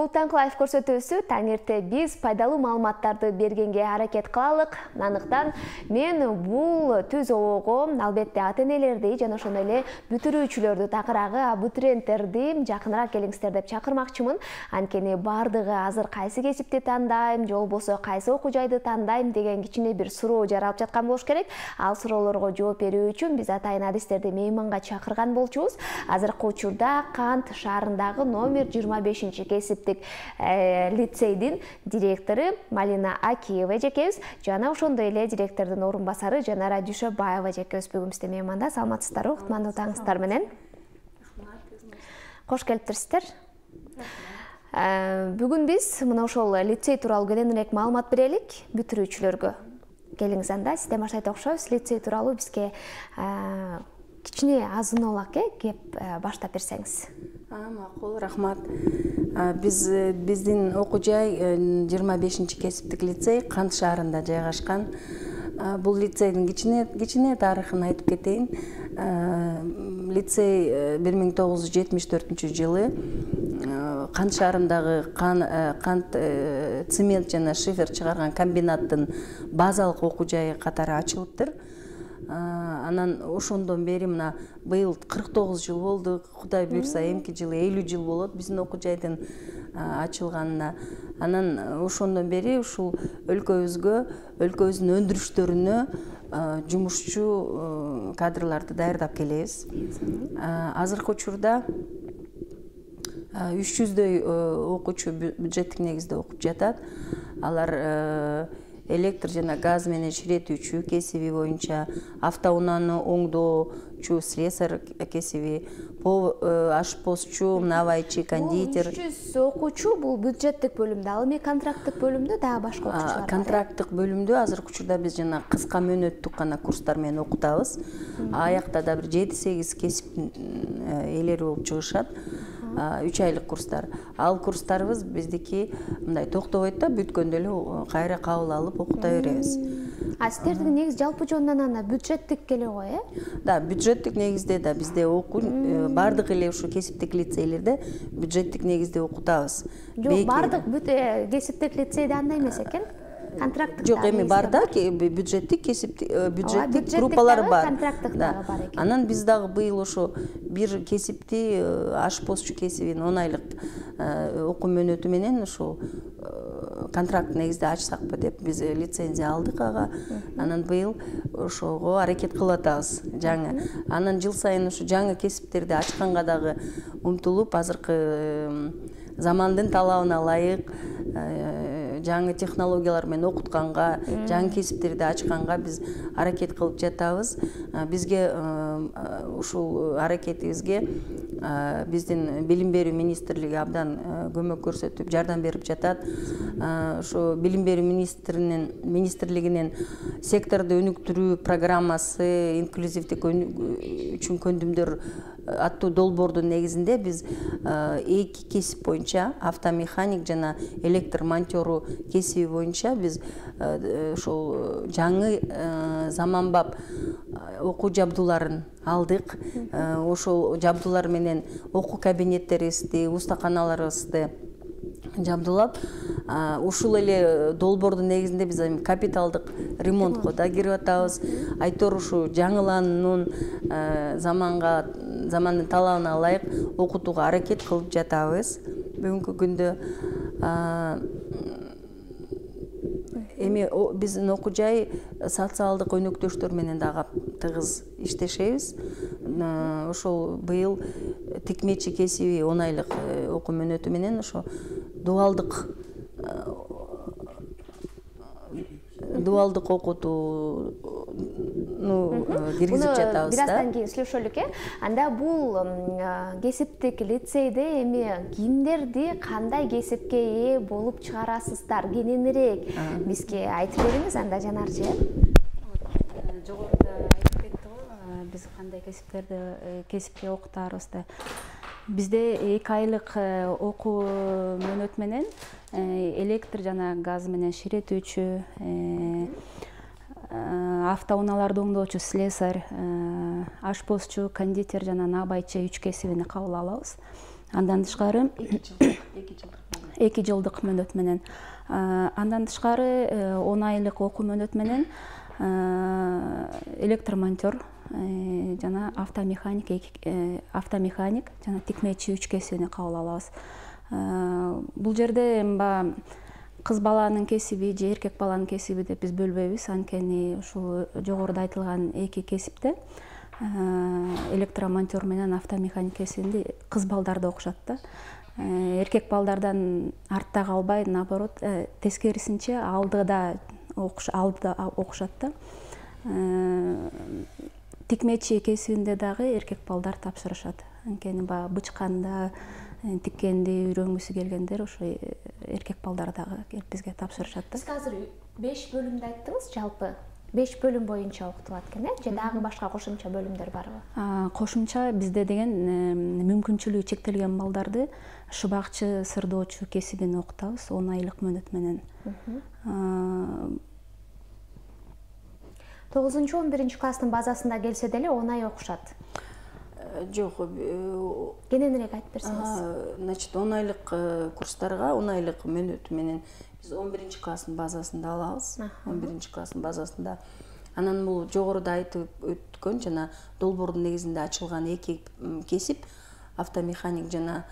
Улуттан Лайф көрсөтүүсү таң эрте биз пайдалуу маалыматтарды бергенге аракет кылалык. Андыктан мен бул түз оого албетте ата-энелерди жана ошондой эле бүтүрүүчүлөрдү, такыраагы абитуриенттерди жакыныраак келиңиздер деп чакырмакчымын. Анткени бардыгы азыр кайсы кесипти тандайм, же болбосо кайсы окуу жайды тандайм деген кичине бир суроо жаралып жаткан болуш керек. Ал суроолорго жооп берүү үчүн биз атайын адистерди мейманга чакырган болчубуз. Азыркы учурда Кант шаарындагы номер 25 кесиптик лицейдин директору Малина Акиева эжекебиз жана ошондой эле директордун орун басары Жанара Дүйшөбаева эжекебиз бүгүн бизде мейманда. Саламатсыздарбы, кутмандуу таңыңыздар менен. Кош келиптирсиздер. Бүгүн биз мына ошол лицей тууралуу кененирээк маалымат берелик бүтүрүүчүлөргө. Келиңиз анда система баштайт окшойбуз. Лицей тууралуу бизге кичине азын-аулак кеп баштап берсеңиз. Макул, рахмат. Биздин окуу жай 25 кесиптик лицей Кант шаарында жайгашкан. Бул лицейдин кичине тарыхын айтып кетейин. Лицей 1974 жылы Кант шаарындагы кант цемент жана шифер чыгарган комбинаттын базалык окуу жайы катары ачылыптыр. Анан ошондон бери мына быйыл 49 жыл болду. Кудай буйрса эмки жылы 50 жыл болот биздин окуу жайдын ачылганына. Анан ошондон бери ушул өлкөбүздүн өндүрүштөрүнө жумушчу кадрларды даярдап келебиз. Азыркы учурда 300дөй окуучу бюджеттик негизде окуп жатат. Алар электр жана газ менен ширетүүчү кесиби боюнча, автоунааны оңдоочу слесарь кесиби, ашпозчу, навайчы, кондитер. 300 окуучу бул бюджеттик бөлүмдө, ал эми контракттык бөлүмдө дагы башка окуучулар бар. Контракттык бөлүмдө азыркы учурда биз жана кыска мөөнөттүк гана курстар менен окутабыз. Аякта да бир 7-8 кесиптин ээлери болуп чыгышат. 3 айлык курстар. Ал курстарыбыз биздики мындай токтобойт да, бүткөндө эле кайра кабыл алып окута беребиз. Сиздердин негиз жалпы жонунан анда бюджеттик эле го, Да, бюджеттик негизде да бизде окуу бардык эле ушу кесиптик лицейлерде бюджеттик негизде окутабыз. Жок, бардык кесиптик лицейде андай эмес экен. Контракттык. Жок, эми бар да, бюджеттик группалар бар. Анан биз дагы быйыл ошо бир кесипти, ашпозчу кесибин 10 айлык окуу мөөнөтү менен ошо контракт негизде ачсакпы деп биз лицензия алдык ага. Анан быйыл ошого аракет кылып атабыз жаңы. Анан жыл сайын ушу жаңы кесиптерди ачканга дагы умтулуп, азыркы замандын талабына ылайык жаңы технологиялар менен окутканга, жаңы кесиптерди ачканга биз аракет кылып жатабыз. Бизге ушул аракетибизге биздин билим берүү министрлиги абдан көмөк көрсөтүп, жардам берип жатат. Ошо билим берүү министрлигинин секторду өнүктүрүү программасы, инклюзивдик үчүн көндүмдөр аттуу долбоордун негизинде биз 2 кесип боюнча, автомеханик жана электр монтёру кесиби боюнча биз ошол жаңы заманбап окуу жабдууларын алдык. Ошол жабдуулар менен окуу кабинеттерибизди, устаканаларыбызды жабдуулап, ушул эле долбоордун негизинде биз капиталдык ремонтко да кирип атабыз. Айтор ушу жаңылануун замандын талабына ылайык окутууга аракет кылып жатабыз. Бүгүнкү күндө эми биздин окуу жай социалдык өнөктөштөр менен дагы тыгыз иштешебиз. Ошол быйыл тикмечи кесиби 10 айлык окуу мөөнөтү менен ошо дуалдык окутууну киргизип жатабыз. Бираздан кийин сүйлөшөлүк. Анда бул кесиптик лицейде эми кимдерди кандай кесипке ээ болуп чыгарасыздар? Кененирээк бизге айтып бериңиз, анда Жанарчы. Жогоруда айтып кетти го, биз кандай кесипке окутаарыбызды. Бизде 2 айлык окуу мөөнөт менен электр жана газ менен ширетүүчү, автоунааларды оңдоочу слесарь, ашпозчу, кондитер жана набайчы 3 кесибини кабыл алабыз. Андан тышкары 2 жылдык мөөнөт менен. Андан тышкары 10 айлык окуу мөөнөт менен электромонтер жана автомеханик жана тикмечи 3 кесибине кабыл алабыз. Бул жерде кыз баланын кесиби же эркек баланын кесиби деп биз бөлбөйбүз, анткени ушул жогоруда айтылган 2 кесипте электромонтер менен автомеханик кесибинде кыз балдар да окушат да. Эркек балдардан артта калбай, наоборот, тескерисинче алдыда окушат да. Тикмечи кесибинде дагы эркек балдар тапшырышат. Анткени бычканда, тиккенди үйрөнгүсү келгендер ошо эркек балдар дагы келип бизге тапшырышат да. Сиз азыр 5 бөлүмдү айттыңыз, жалпы 5 бөлүм боюнча окутулат экен, же дагы башка кошумча бөлүмдөр барбы? Кошумча бизде деген мүмкүнчүлүгү чектелген балдарды шыбакчы, сырдоочу кесибин окутабыз 10 айлык мөөнөт менен. 9-11 класстын базасында келсе деле 10 ай окушат. Жок, кененирээк айтып берсеңиз. Значит, 10 айлык курстарга 10 айлык мөөнөт менен биз 11 класстын базасында алабыз. 11 класстын базасында. Анан бул жогоруда айтып өткөн жана долбоордун негизинде ачылган 2 кесип, автомеханик жана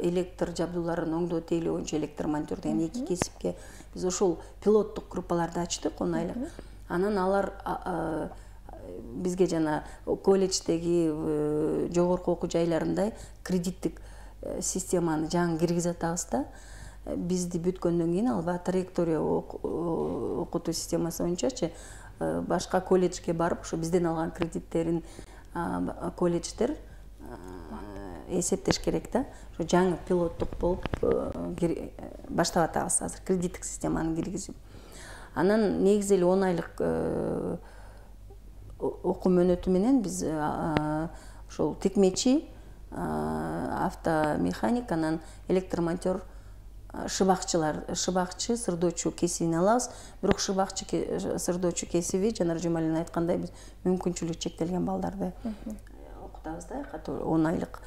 электр жабдууларын оңдоо тейлөө боюнча электромонтер деген 2 кесипке биз ошол пилоттук группаларды ачтык 10 айлык. Анан алар бизге жана колледждеги жогорку окуу жайларындай кредиттик системаны жаңы киргизе атабыз да. Бизди бүткөндөн кийин алба траектория окутуу системасы боюнчачы башка колледжге барып, ошо бизден алган кредиттерин колледждер эсептеш керек да. Ошо жаңы пилоттук болуп баштап атабыз азыр кредиттик системаны киргизип. Анан негизи эле 10 айлык окуу мөөнөтү менен биз ошол тикмечи, автомеханик, анан электромонтер, шыбакчы, сырдоочу кесибин алабыз. Бирок шыбакчы, сырдоочу кесиби жана Жумалин айткандай биз мүмкүнчүлүгү чектелген балдарды окутабыз да. 10 айлык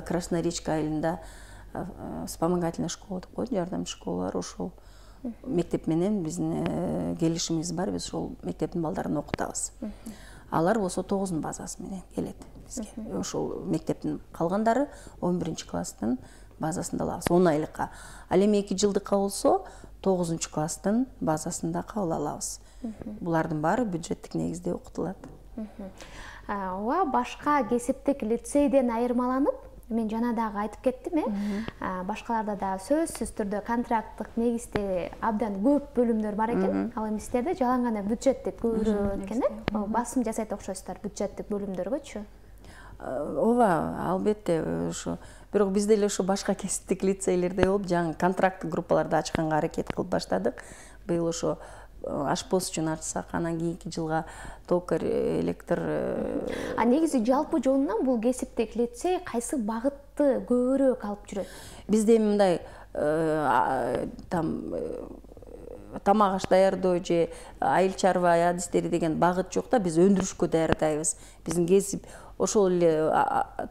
Красноречка айылында вспомогательный школа деп коет, жардам школалар, ошол мектеп менен биздин келишимибиз бар, биз ошол мектептин балдарын окутабыз. Алар болсо 9 базасы менен келет бизге. Ошол мектептин калгандары 11 класстын базасында алабыз 10 айлыкка. Ал эми 2 жылдыкка болсо 9 класстын базасында кабыл алабыз. Булардын баары бюджеттик негизде окутулат. Ооба, башка кесиптик лицейден айырмаланып, мен жана дагы айтып кеттим, башкаларда да сөзсүз түрдө контракттык негизде абдан көп бөлүмдөр бар экен. Ал эми сиздерде жалаң гана бюджеттик көбүрөөк экен, басым жасайт окшойсуздар бюджеттик бөлүмдөргөчү. Ооба, албетте ошо. Бирок биз деле ошо башка кесиптик лицейлерде болуп, жаңы контракттык группаларды ачканга аракет кылып баштадык. Быйыл ошо ашпоз үчүн ачсак, анан кийинки жылга токарь, электр. Негизи жалпы жонунан бул кесиптик лицей кайсы багытты көбүрөөк алып жүрөт? Бизде мындай тамак аш даярдоо же айыл чарба адистери деген багыт жок да, биз өндүрүшкө даярдайбыз. Биздин кесип ошол эле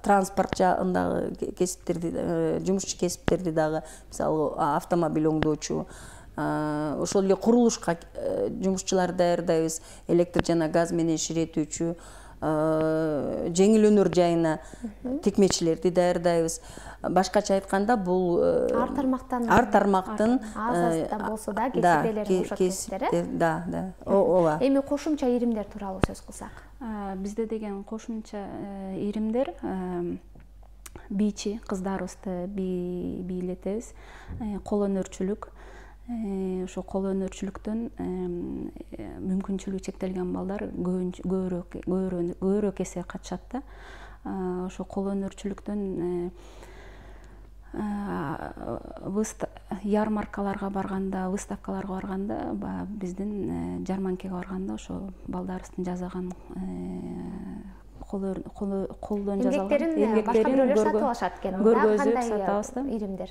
транспорт жагындагы кесиптерди, жумушчу кесиптерди дагы, мисалы автомобиль оңдоочу, ошол эле курулушка жумушчулар даярдайбыз, электр жана газ менен ширетүүчү, жеңил өнөр жайына тикмечилерди даярдайбыз. Башкача айтканда бул ар тармактын болсо да кесипелер кесиптери. Да, ооба. Эми кошумча иримдер тууралуу сөз кылсак. Бизде деген кошумча иримдер бийчи кыздарыбызды бийлетебиз. Кол өнөрчүлүк, ошо кол өнөрчүлүктөн мүмкүнчүлүгү чектелген балдар көбүрөөк эсе катышат да. Ошо кол өнөрчүлүктөн ярмаркаларга барганда, выставкаларга барганда, биздин жарманкеге барганда ошо балдарыбыздын жасаган колдон жасалган эмгектерин сатып алышат экен. Көргөзүп сатабыз да. Иримдер.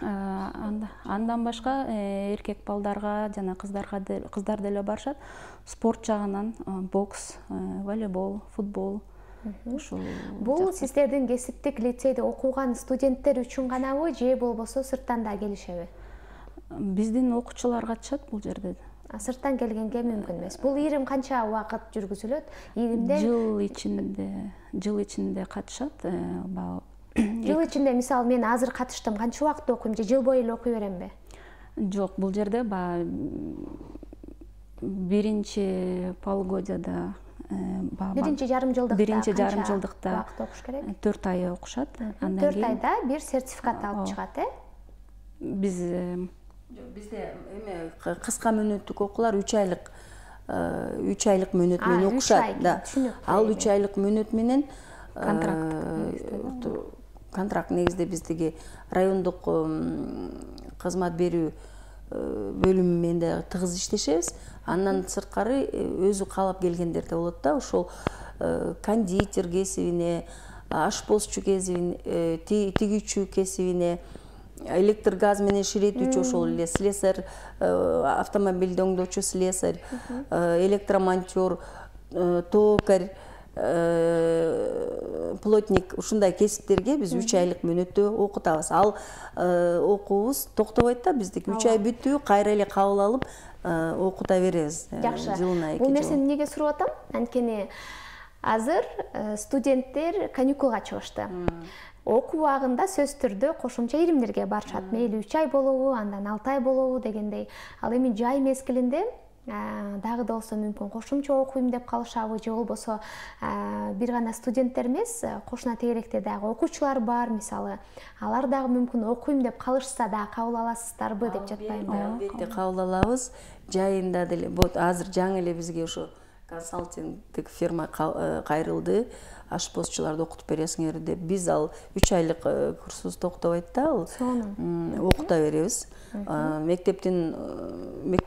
Андан башка эркек балдарга жана кыздар деле барышат. Спорт жагынан бокс, волейбол, футбол, ушул бул сиздердин кесиптик лицейде окуган студенттер үчүн ганабы же болбосо сырттан да келишеби? Биздин окуучулар катышат бул жерде. Сырттан келгенге мүмкүн эмес. Бул ирим канча убакыт жүргүзүлөт? Иримде жыл ичинде катышат. Жыл ичинде мисалы мен азыр катыштым, канча убакытта окуйм же жыл бою эле окуй беремби? Жок, бул жерде биринчи полугодияда биринчи жарым жылдыкта убакыт окуш керек? 4 ай окушат. 4 айда бир сертификат алып чыгат, Бизде кыска мөөнөттүк окуулар 3 айлык мөөнөт менен окушат. Ал 3 айлык мөөнөт менен контракт негизде биздеги райондук кызмат берүү бөлүмү менен да тыгыз иштешебиз. Андан сырткары өзү каалап келгендер да болот да, ошол кондитер кесибине, ашпозчу кесибине, тигүүчү кесибине, электр газ менен ширетүүчү, ошол эле слесарь, автомобилди оңдоочу слесарь, электромонтер, токарь, плотник, ушундай кесиптерге биз 3 айлык мөөнөттө окутабыз. Ал окуубуз токтобойт да, биздики 3 ай бүтүү, кайра эле кабыл алып окута беребиз. Жакшы. Бул нерсени эмнеге сурап атам? Анткени азыр студенттер каникулга чыгышты. Окуу убагында сөзсүз түрдө кошумча иримдерге барышат. Мейли 3 ай болобу, андан 6 ай болобу дегендей. Ал эми жай мезгилинде дагы да болсо мүмкүн кошумча окуйм деп калышабы, же болбосо бир гана студенттер эмес, кошуна тегеректе дагы окуучулар бар, мисалы. Алар дагы мүмкүн окуйм деп калышса да кабыл аласыздарбы деп жатпаймынбы? Албетте кабыл алабыз. Жайында деле. Азыр жаңы эле бизге ошо консалтингдик фирма кайрылды. Ашпозчуларды окутуп бересиңер деп. Биз ал 3 айлык курсубузду токтобойт да, ал окута беребиз. Мектептин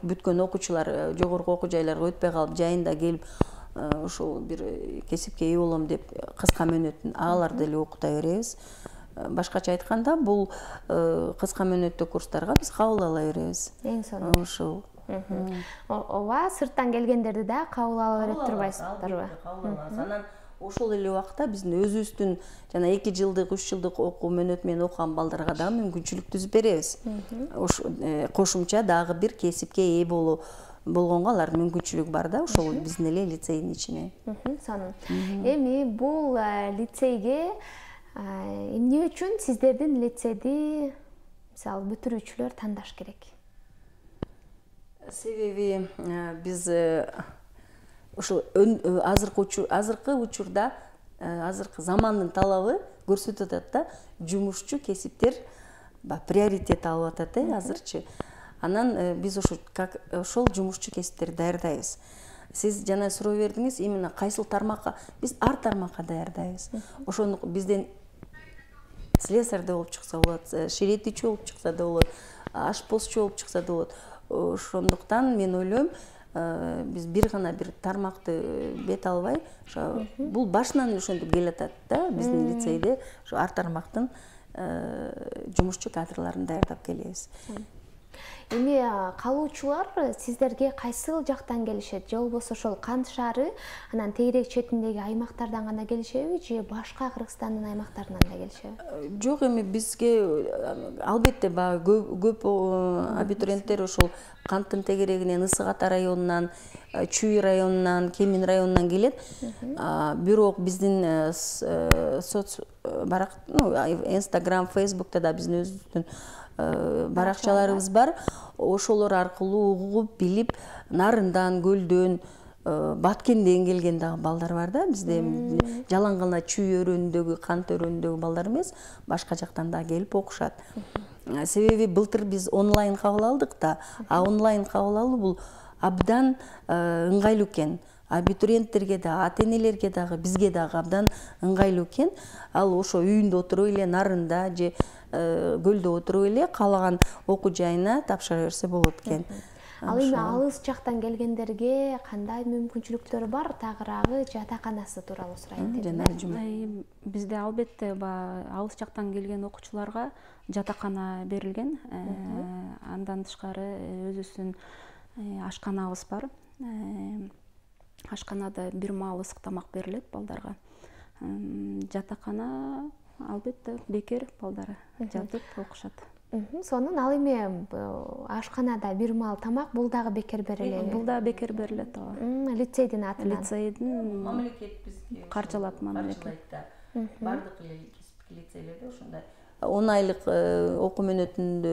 бүткөн окуучулар жогорку окуу жайларга өтпөй калып, жайында келип ошол бир кесипке ээ болом деп кыска мөөнөттүн алар деле окута беребиз. Башкача айтканда, бул кыска мөөнөттүү курстарга биз кабыл ала беребиз. Эң сонун. Ошол. Ооба, сырттан келгендерди да кабыл ала берип турбайсыздарбы? Кабыл алабыз. Анан ошол эле убакта биздин өзүбүздүн жана 2 жылдык, 3 жылдык окуу мөөнөт менен окуган балдарга да мүмкүнчүлүк түзүп беребиз. Кошумча дагы бир кесипке ээ болгонго алар мүмкүнчүлүк бар да, ошол биздин эле лицейдин ичине. Сонун. Эми бул лицейге эмне үчүн сиздердин лицейди мисалы бүтүрүүчүлөр тандаш керек? Себеби биз ошол азыркы учурда, азыркы замандын талабы көрсөтүп атат да, жумушчу кесиптер приоритет алып атат азырчы. Анан биз ошол жумушчу кесиптерди даярдайбыз. Сиз жана суроо бердиңиз, именно кайсыл тармакка? Биз ар тармакка даярдайбыз. Ошону бизден слесарь да болуп чыкса болот, ширетүүчү болуп чыкса да болот, ашпозчу болуп чыкса да болот. Ошондуктан мен ойлойм, биз бир гана бир тармакты бет албай, бул башынан эле ошентип келатат да, биздин лицейде ар тармактын жумушчу кадрларын даярдап келебиз. Эми калуучулар сиздерге кайсыл жактан келишет? Же болбосо ошол Кант шаары, анан тегерек четиндеги аймактардан гана келишеби, же башка Кыргызстандын аймактарынан да келишеби? Жок, эми бизге албетте көп абитуриенттер ошол Канттын тегерегинен, Ысык Ата районунан, Чүй районунан, Кемин районунан келет. Бирок биздин соц барак, Instagram, Facebook'та да биздин өзүбүздүн баракчаларыбыз бар. Ошолор аркылуу угуп, билип, Нарындан, Көлдөн, Баткенден келген дагы балдар бар да. Бизде жалаң гана Чүй өрөөнүндөгү, Кант өрөөнүндөгү балдар эмес, башка жактан да келип окушат. Себеби былтыр биз онлайн кабыл алдык да, онлайн кабыл алуу бул абдан ыңгайлуу экен. Абитуриенттерге да, ата-энелерге дагы, бизге дагы абдан ыңгайлуу экен. Ал ошо үйүндө отуруп эле, Нарында же Көлдө отуруп эле каалаган окуу жайына тапшыра берсе болот экен. Ал эми алыс жактан келгендерге кандай мүмкүнчүлүктөр бар? Тагыраагы жатаканасы тууралуу сурайын. Бизде албетте алыс жактан келген окуучуларга жатакана берилген. Андан тышкары өзүбүздүн ашканабыз бар. Ашканада бир маал ысык тамак берилет балдарга. Жатакана албетте бекер балдары жатып окушат. Сонун ал эми ашканада бир маал тамак бул дагы бекер берилеби? Бул дагы бекер берилет. Лицейдин атынан. Лицейдин мамлекет бизге каржылап мамлекет. Бардык кесиптик лицейлерде ошондой 10 айлык окуу мөөнөтүндө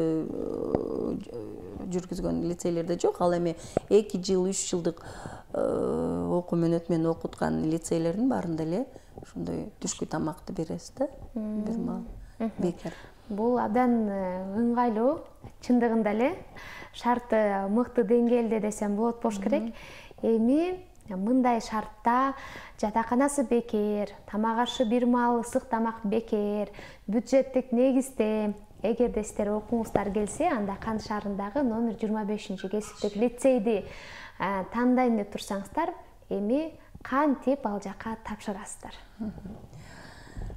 жүргүзгөн лицейлерде жок. Ал эми 2 жыл 3 жылдык окуу мөөнөт менен окуткан лицейлердин баарында эле ошондой түшкү тамакты беребиз да. Бир маал бекер. Бул абдан ыңгайлуу, чындыгында эле шарты мыкты деңгээлде десем болот болуш керек. Эми мындай шартта жатаканасы бекер, тамак ашы бир маал ысык тамак бекер, бюджеттик негизде эгерде сиздер окууңуздар келсе, анда Кан шаарындагы номер 25-кесиптик лицейди тандайын деп турсаңыздар, эми кантип ал жака тапшырасыздар?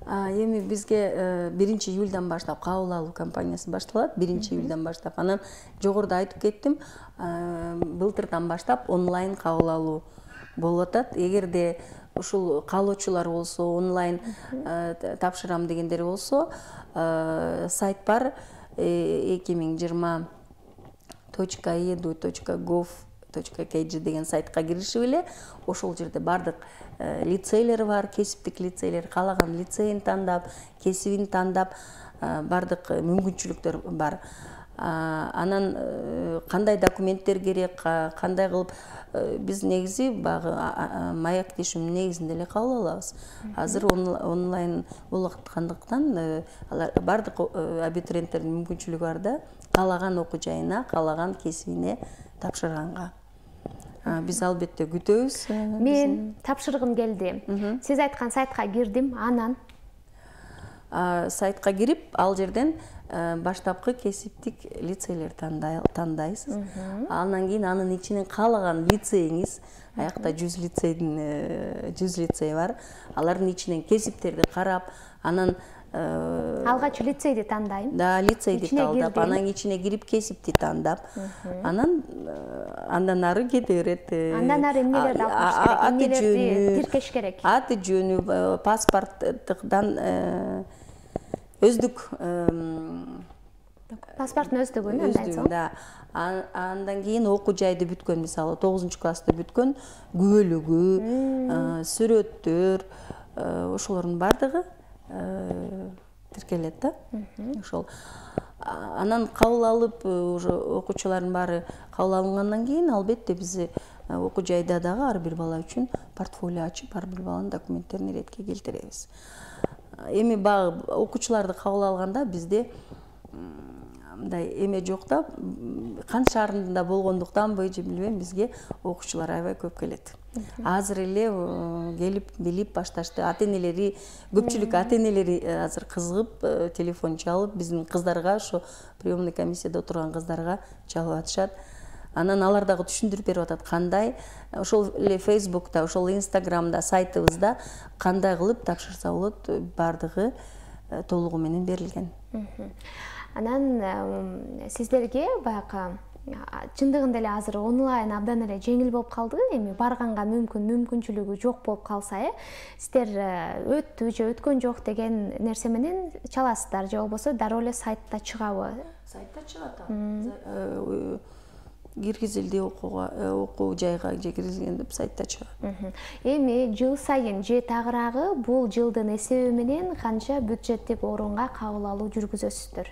Эми бизге 1-июлдан баштап кабыл алуу кампаниясы башталат. 1-июлдан баштап. Анан жогоруда айтып кеттим, былтырдан баштап онлайн кабыл алуу болуп атат. Эгерде ушул каалоочулар болсо, онлайн тапшырам дегендер болсо, сайт бар edu.edu.gov.kg деген сайтка киришип эле ошол жерде бардык лицейлер бар, кесиптик лицейлер, каалаган лицейин тандап, кесибин тандап, бардык мүмкүнчүлүктөр бар. Анан кандай документтер керек, кандай кылып биз негизи багы маяк тишимдин негизинде эле кабыл алабыз. Азыр онлайн болуп аткандыктан бардык абитуриенттердин мүмкүнчүлүгү бар да, каалаган окуу жайына, каалаган кесибине тапшырганга. Биз албетте күтөбүз. Мен тапшыргым келди. Сиз айткан сайтка кирдим, анан сайтка кирип, ал жерден баштапкы кесиптик лицейлер тандайсыз. Андан кийин анын ичинен каалаган лицейиңиз, аякта 100 лицей бар. Алардын ичинен кесиптерди карап, анан алгач лицейди тандайм. Да, лицейди талдап, анан ичине кирип кесипти тандап, андан ары кете берет. Андан ары эмнелерди алып керек, эмнелерди тиркеш керек? Аты жөнү, паспорттуктан өздүк паспорттун өздүгүн андан соң. Да. Андан кийин окуу жайды бүткөн, мисалы 9-классты бүткөн күбөлүгү, сүрөттөр, ошолордун бардыгы тиркелет да. Ошол. Анан кабыл алып, уже окуучулардын баары кабыл алынгандан кийин албетте биз окуу жайда дагы ар бир бала үчүн портфолио ачып, ар бир баланын документтерин иретке келтиребиз. Эми багы окуучуларды кабыл алганда бизде мындай эме жок да, Кан шаарында болгондуктанбы же билбейм, бизге окуучулар аябай көп келет. Азыр эле келип билип башташты. Ата-энелери, көпчүлүк ата-энелери азыр кызыгып, телефон чалып, биздин кыздарга, ошо приемный комиссияда отурган кыздарга чалып атышат. Анан алар дагы түшүндүрүп берип атат, кандай ошол эле Facebook'та, ошол Instagram'да, сайтыбызда кандай кылып тапшырса болот, бардыгы толугу менен берилген. Анан сиздерге баягы чындыгында эле азыр онлайн абдан эле жеңил болуп калды. Эми барганга мүмкүнчүлүгү жок болуп калса, сиздер өттү же өткөн жок деген нерсе менен чаласыздар же болбосо дароо эле сайтта чыгабы? Сайтта чыгат. Киргизилди окуу жайга же киргизилген деп сайтта чыгат. Эми жыл сайын же тагыраагы бул жылдын эсеби менен канча бюджеттик орунга кабыл алуу жүргүзөсүздөр?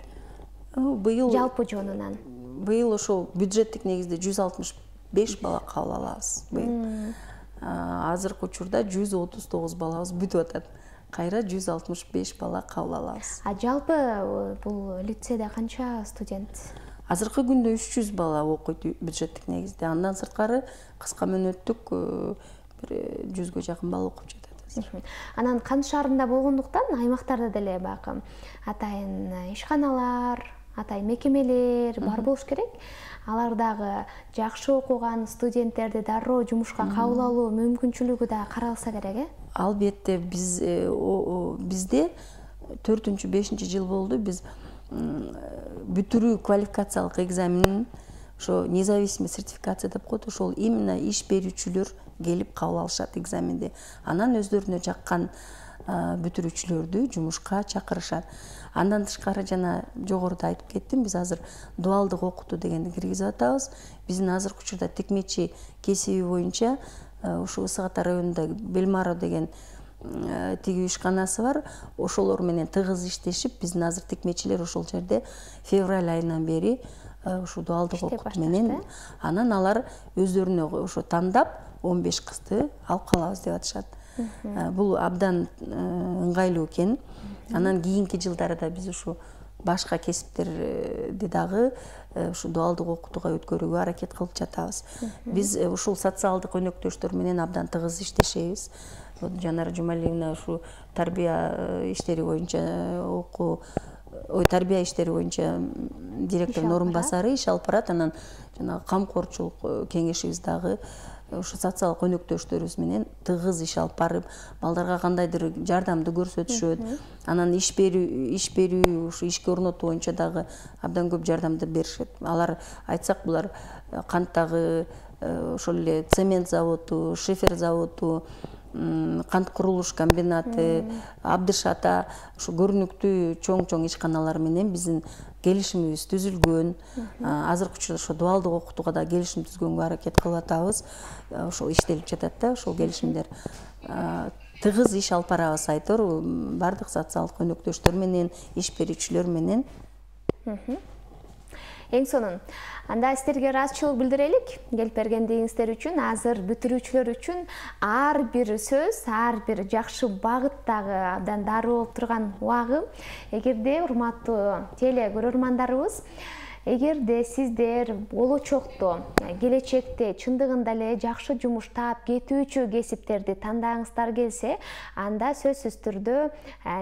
Быйыл жалпы жонунан. Быйыл ошол бюджеттик негизде 165 бала кабыл алабыз. Азыркы учурда 139 балабыз бүтүп атат. Кайра 165 бала кабыл алабыз. Жалпы бул лицейде канча студент? Азыркы күндө 300 бала окуйт бюджеттик негизде. Андан сырткары кыска мөөнөттүк 100гө жакын бала окуп жатат. Анан Кан шаарында болгондуктан аймактарда деле баягы атайын ишканалар, атайын мекемелер бар болуш керек. Алар дагы жакшы окуган студенттерди дароо жумушка кабыл алуу мүмкүнчүлүгү да каралса керек, Албетте бизде 4-5 жыл болду биз бүтүрүү квалификациялык экзаменин, ошо независимый сертификация деп коет, ошол именно иш берүүчүлөр келип кабыл алышат экзаменди. Анан өздөрүнө жаккан бүтүрүүчүлөрдү жумушка чакырышат. Андан тышкары жана жогоруда айтып кеттим, биз азыр дуалдык окутуу дегенди киргизип атабыз. Биздин азыркы учурда текмечи кесиби боюнча ушу Ысык Ата районунда Белмаро деген тиги ишканасы бар. Ошолор менен тыгыз иштешип, биздин азыр текмечилер ошол жерде февраль айынан бери ушу дуалдык окутуу менен, анан алар өздөрүнө ошо тандап 15 кызды алып калабыз деп атышат. Бул абдан ыңгайлуу экен. Анан кийинки жылдарда биз ушу башка кесиптерди дагы ушу дуалдык окутууга өткөрүүгө аракет кылып жатабыз. Биз ушул социалдык өнөктөштөр менен абдан тыгыз иштешебиз. Жанара Жумалиевна ушу тарбия иштери боюнча тарбия иштери боюнча директордун орун басары иш алып барат. Анан жана камкорчулук кеңешибиз дагы ушу социалдык өнөктөштөрүбүз менен тыгыз иш алып барып, балдарга кандайдыр жардамды көрсөтүшөт. Анан иш берүү, ушу ишке орнотуу боюнча дагы абдан көп жардамды беришет. Алар айтсак, булар канттагы ошол эле цемент заводу, шифер заводу, кант курулуш комбинаты, Абдыш ата, ушу көрүнүктүү чоң ишканалар менен биздин келишимибиз түзүлгөн. Азыркы учурда ошо дуалдык окутууга да келишим түзгөнгө аракет кылып атабыз. Ошол иштелип жатат да, ошол келишимдер. Тыгыз иш алып барабыз айтор, бардык социалдык өнөктөштөр менен, иш берүүчүлөр менен. Эң сонун. Анда сиздерге ыраазычылык билдирелик келип бергендигиңиздер үчүн. Азыр бүтүрүүчүлөр үчүн ар бир сөз, ар бир жакшы багыттагы абдан дароо болуп турган убагы. Эгерде урматтуу теле көрөрмандарыбыз, эгерде сиздер болочокто, келечекте чындыгында эле жакшы жумуш таап кетүүчү кесиптерди тандагыңыздар келсе, анда сөзсүз түрдө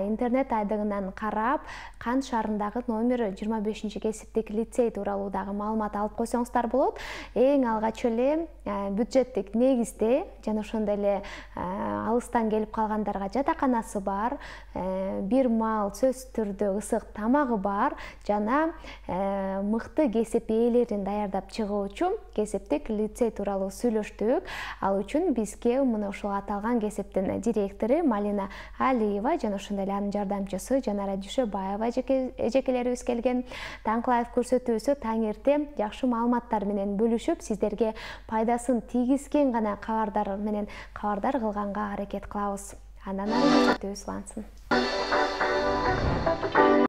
интернет айдыгынан карап, Кант шаарындагы номер 25 кесиптик лицей тууралуу дагы маалымат алып койсоңуздар болот. Эң алгач эле бюджеттик негизде жана ошондой эле алыстан келип калгандарга жатаканасы бар, бир маал сөзсүз түрдө ысык тамагы бар жана мыкты кесип ээлерин даярдап чыгуучу кесиптик лицей тууралуу сүйлөштүк. Ал үчүн бизге мына ушул аталган кесиптин директору Малина Алиева жана ошондой эле анын жардамчысы Жанара Дүйшөбаева эжекелерибиз келген. Таңкылаев көрсөтүүсү таң эрте жакшы маалыматтар менен бөлүшүп, сиздерге пайдасын тийгизген гана кабардар менен кабардар кылганга аракет кылабыз. Андан ары көрсөтүүбүз улансын.